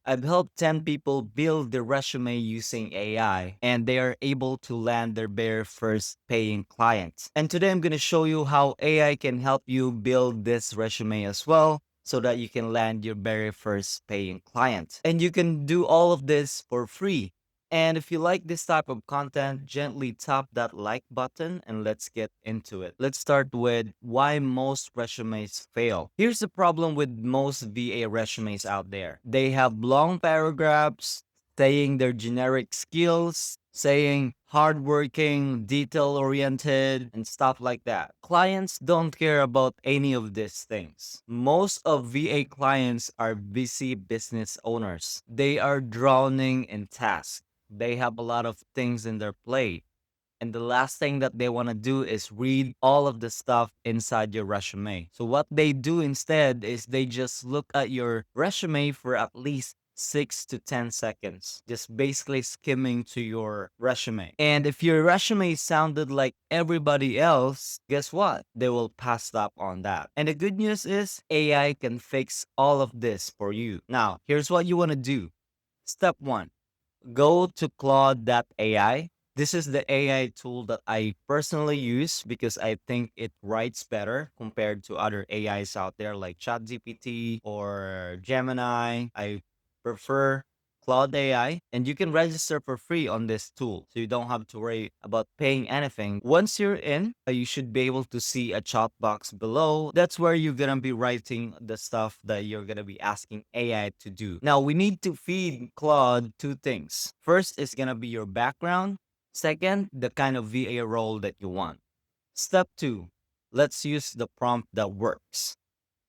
I've helped 10 people build their resume using AI, and they are able to land their very first paying client. And today I'm going to show you how AI can help you build this resume as well so that you can land your very first paying client. And you can do all of this for free. And if you like this type of content, gently tap that like button and let's get into it. Let's start with why most resumes fail. Here's the problem with most VA resumes out there. They have long paragraphs saying their generic skills, saying hardworking, detail oriented, and stuff like that. Clients don't care about any of these things. Most of VA clients are busy business owners. They are drowning in tasks. They have a lot of things in their plate. And the last thing that they want to do is read all of the stuff inside your resume. So, what they do instead is they just look at your resume for at least 6 to 10 seconds, just basically skimming to your resume. And if your resume sounded like everybody else, guess what? They will pass up on that. And the good news is AI can fix all of this for you. Now, here's what you want to do. Step one, go to Claude.ai. This is the AI tool that I personally use because I think it writes better compared to other AIs out there like ChatGPT or Gemini. I prefer Claude AI, and you can register for free on this tool, so you don't have to worry about paying anything. Once you're in, you should be able to see a chat box below. That's where you're gonna be writing the stuff that you're gonna be asking AI to do. Now, we need to feed Claude two things. First is gonna be your background. Second, the kind of VA role that you want. Step two, let's use the prompt that works.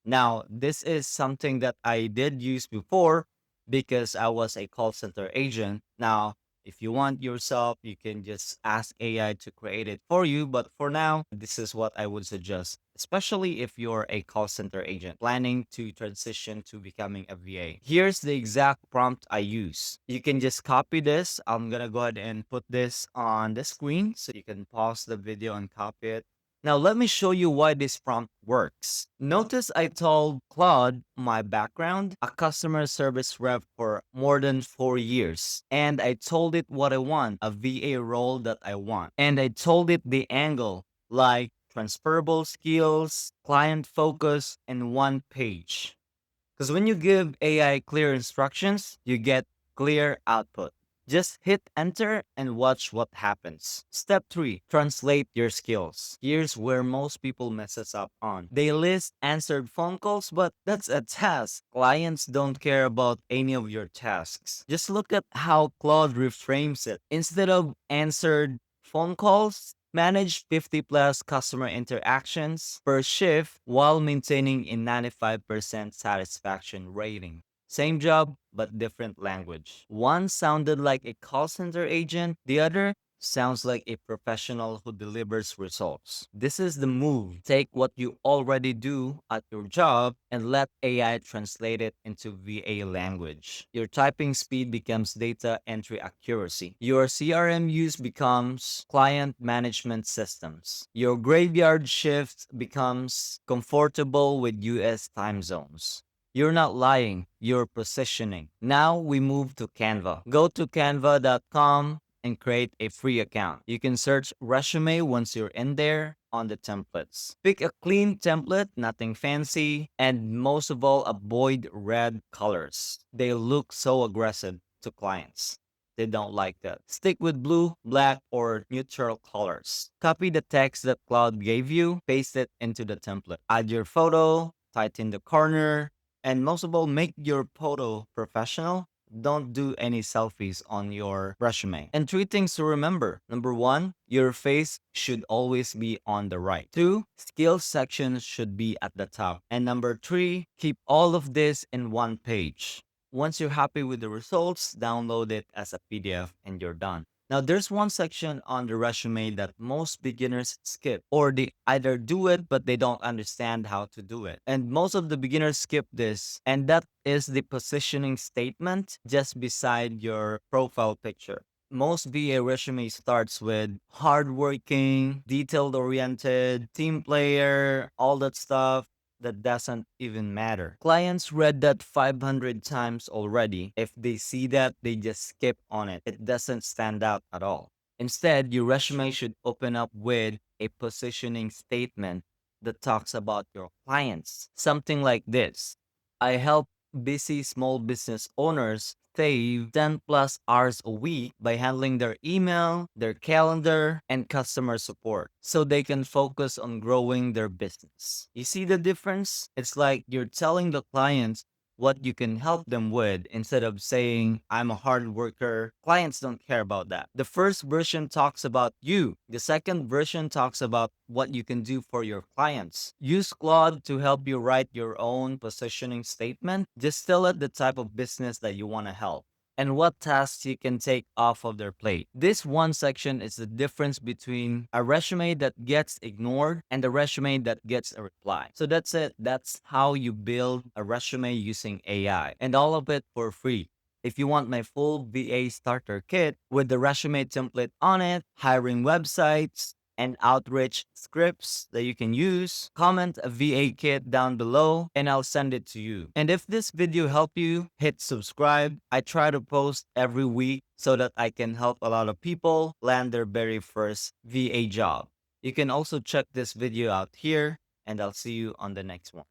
Now, this is something that I did use before because I was a call center agent. Now, if you want yourself, you can just ask AI to create it for you. But for now, this is what I would suggest, especially if you're a call center agent planning to transition to becoming a VA. Here's the exact prompt I use. You can just copy this. I'm going to go ahead and put this on the screen so you can pause the video and copy it. Now, let me show you why this prompt works. Notice I told Claude my background, a customer service rep for more than 4 years. And I told it what I want, a VA role that I want. And I told it the angle, like transferable skills, client focus, and one page. Because when you give AI clear instructions, you get clear output. Just hit enter and watch what happens. Step 3, translate your skills. Here's where most people messes up on. They list answered phone calls, but that's a task. Clients don't care about any of your tasks. Just look at how Claude reframes it. Instead of answered phone calls, manage 50 plus customer interactions per shift while maintaining a 95% satisfaction rating. Same job, but different language. One sounded like a call center agent, the other sounds like a professional who delivers results. This is the move. Take what you already do at your job and let AI translate it into VA language. Your typing speed becomes data entry accuracy. Your CRM use becomes client management systems. Your graveyard shift becomes comfortable with US time zones. You're not lying, you're positioning. Now we move to Canva. Go to canva.com and create a free account. You can search resume once you're in there on the templates. Pick a clean template, nothing fancy, and most of all, avoid red colors. They look so aggressive to clients. They don't like that. Stick with blue, black, or neutral colors. Copy the text that Cloud gave you, paste it into the template. Add your photo, tighten the corner, and most of all, make your photo professional. Don't do any selfies on your resume. And three things to remember. Number one, your face should always be on the right. Two, skills section should be at the top. And number three, keep all of this in one page. Once you're happy with the results, download it as a PDF and you're done. Now, there's one section on the resume that most beginners skip, or they either do it, but they don't understand how to do it. And most of the beginners skip this, and that is the positioning statement just beside your profile picture. Most VA resume starts with hardworking, detailed oriented, team player, all that stuff. that doesn't even matter. Clients read that 500 times already. If they see that, they just skip on it. It doesn't stand out at all. Instead, your resume should open up with a positioning statement that talks about your clients. Something like this: I help busy small business owners save 10 plus hours a week by handling their email, their calendar, and customer support so they can focus on growing their business. You see the difference? It's like you're telling the clients what you can help them with instead of saying, I'm a hard worker. Clients don't care about that. The first version talks about you. The second version talks about what you can do for your clients. Use Claude to help you write your own positioning statement. Just tell it the type of business that you want to help and what tasks you can take off of their plate. This one section is the difference between a resume that gets ignored and a resume that gets a reply. So that's it. That's how you build a resume using AI, and all of it for free. If you want my full VA starter kit with the resume template on it, hiring websites, and outreach scripts that you can use, comment a VA kit down below and I'll send it to you. And if this video helped you, hit subscribe. I try to post every week so that I can help a lot of people land their very first VA job. You can also check this video out here and I'll see you on the next one.